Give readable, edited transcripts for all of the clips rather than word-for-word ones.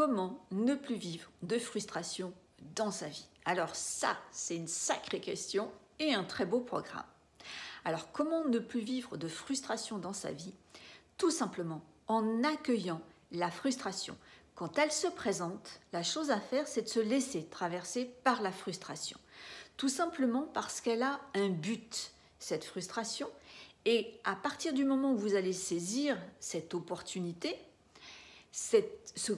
comment ne plus vivre de frustration dans sa vie? Alors ça, c'est une sacrée question et un très beau programme. Alors comment ne plus vivre de frustration dans sa vie? Tout simplement en accueillant la frustration. Quand elle se présente, la chose à faire, c'est de se laisser traverser par la frustration. Tout simplement parce qu'elle a un but, cette frustration. Et à partir du moment où vous allez saisir cette opportunité,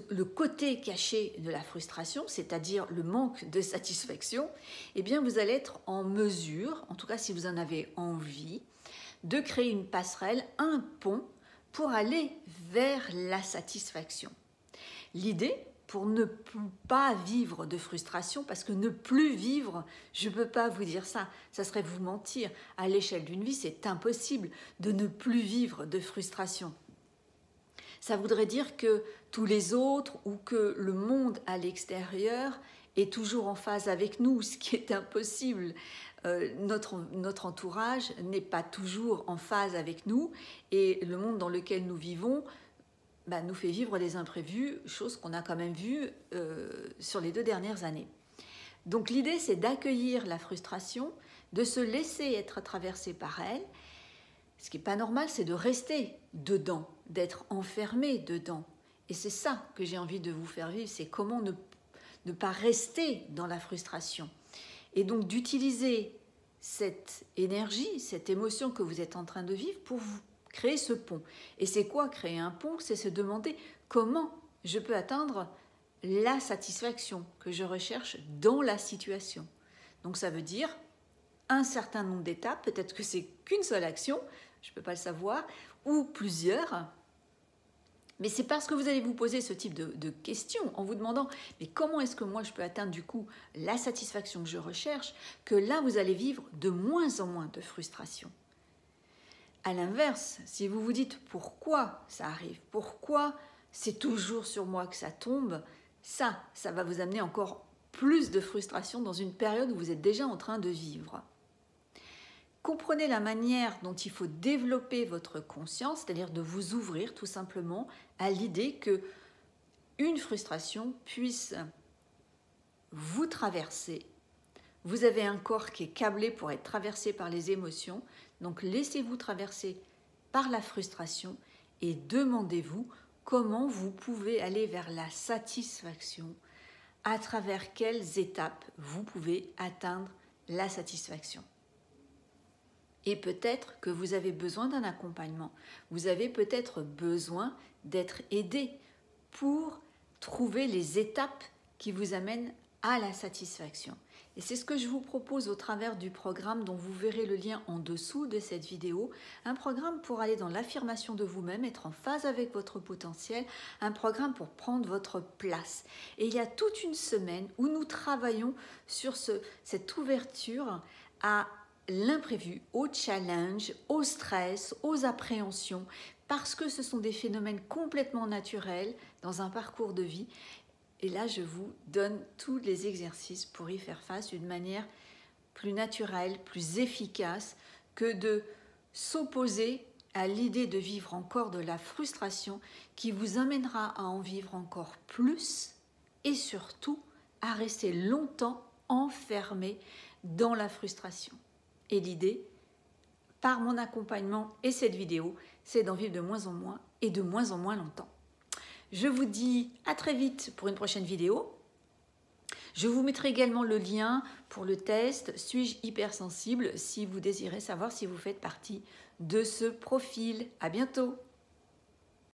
le côté caché de la frustration, c'est-à-dire le manque de satisfaction, eh bien vous allez être en mesure, en tout cas si vous en avez envie, de créer une passerelle, un pont pour aller vers la satisfaction. L'idée, pour ne pas vivre de frustration, parce que ne plus vivre, je ne peux pas vous dire ça, ça serait vous mentir. À l'échelle d'une vie, c'est impossible de ne plus vivre de frustration. Ça voudrait dire que tous les autres ou que le monde à l'extérieur est toujours en phase avec nous, ce qui est impossible. Notre entourage n'est pas toujours en phase avec nous et le monde dans lequel nous vivons nous fait vivre des imprévus, chose qu'on a quand même vue sur les 2 dernières années. Donc l'idée, c'est d'accueillir la frustration, de se laisser être traversé par elle. Ce qui n'est pas normal, c'est de rester dedans, d'être enfermé dedans. Et c'est ça que j'ai envie de vous faire vivre, c'est comment ne pas rester dans la frustration. Et donc d'utiliser cette énergie, cette émotion que vous êtes en train de vivre pour vous créer ce pont. Et c'est quoi créer un pont? C'est se demander comment je peux atteindre la satisfaction que je recherche dans la situation. Donc ça veut dire un certain nombre d'étapes, peut-être que c'est qu'une seule action, je ne peux pas le savoir, ou plusieurs. Mais c'est parce que vous allez vous poser ce type de questions en vous demandant mais comment est-ce que moi je peux atteindre du coup la satisfaction que je recherche, que là vous allez vivre de moins en moins de frustration. À l'inverse, si vous vous dites pourquoi ça arrive, pourquoi c'est toujours sur moi que ça tombe, ça va vous amener encore plus de frustration dans une période où vous êtes déjà en train de vivre. Comprenez la manière dont il faut développer votre conscience, c'est-à-dire de vous ouvrir tout simplement à l'idée que une frustration puisse vous traverser. Vous avez un corps qui est câblé pour être traversé par les émotions, donc laissez-vous traverser par la frustration et demandez-vous comment vous pouvez aller vers la satisfaction, à travers quelles étapes vous pouvez atteindre la satisfaction. Et peut-être que vous avez besoin d'un accompagnement, vous avez peut-être besoin d'être aidé pour trouver les étapes qui vous amènent à la satisfaction. Et c'est ce que je vous propose au travers du programme dont vous verrez le lien en dessous de cette vidéo. Un programme pour aller dans l'affirmation de vous-même, être en phase avec votre potentiel, un programme pour prendre votre place. Et il y a toute une semaine où nous travaillons sur cette ouverture à l'imprévu, au challenge, au stress, aux appréhensions, parce que ce sont des phénomènes complètement naturels dans un parcours de vie. Et là, je vous donne tous les exercices pour y faire face d'une manière plus naturelle, plus efficace que de s'opposer à l'idée de vivre encore de la frustration qui vous amènera à en vivre encore plus et surtout à rester longtemps enfermé dans la frustration. Et l'idée, par mon accompagnement et cette vidéo, c'est d'en vivre de moins en moins et de moins en moins longtemps. Je vous dis à très vite pour une prochaine vidéo. Je vous mettrai également le lien pour le test « Suis-je hypersensible ?» si vous désirez savoir si vous faites partie de ce profil. À bientôt!